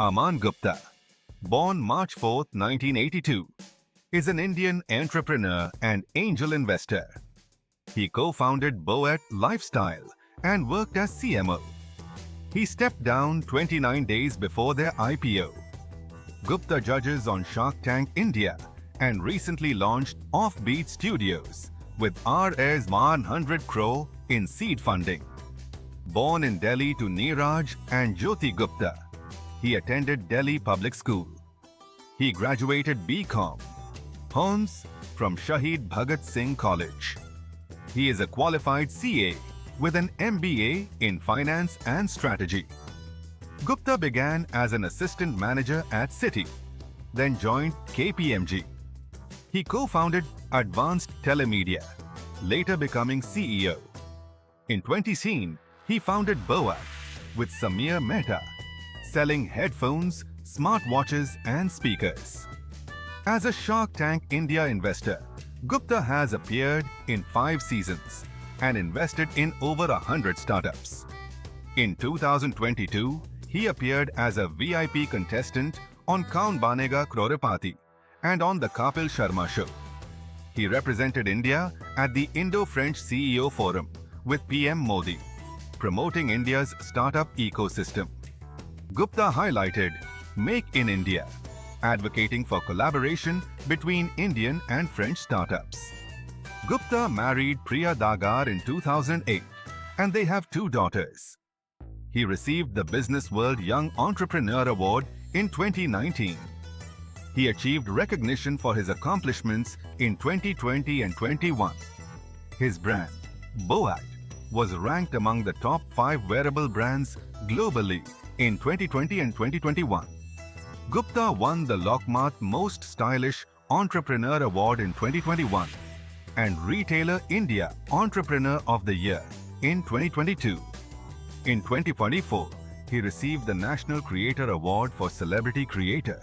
Aman Gupta, born March 4, 1982, is an Indian entrepreneur and angel investor. He co-founded boAt Lifestyle and worked as CMO. He stepped down 29 days before their IPO. Gupta judges on Shark Tank India and recently launched Offbeat Studios with Rs 100 crore in seed funding. Born in Delhi to Neeraj and Jyoti Gupta, he attended Delhi Public School. He graduated BCom Hons from Shahid Bhagat Singh College. He is a qualified CA with an MBA in Finance and Strategy. Gupta began as an assistant manager at Citi, then joined KPMG. He co-founded Advanced Telemedia, later becoming CEO. In 2010, he founded boAt with Samir Mehta, selling headphones, smartwatches and speakers. As a Shark Tank India investor, Gupta has appeared in 5 seasons and invested in over 100 startups. In 2022, he appeared as a VIP contestant on Kaun Banega Crorepati and on the Kapil Sharma Show. He represented India at the Indo-French CEO Forum with PM Modi, promoting India's startup ecosystem. Gupta highlighted Make in India, advocating for collaboration between Indian and French startups. Gupta married Priya Dagar in 2008 and they have 2 daughters. He received the Business World Young Entrepreneur Award in 2019. He achieved recognition for his accomplishments in 2020 and 21. His brand, boAt, was ranked among the top 5 wearable brands globally in 2020 and 2021. Gupta won the Lockmart Most Stylish Entrepreneur Award in 2021 and Retailer India Entrepreneur of the Year in 2022. In 2024, he received the National Creator Award for Celebrity Creator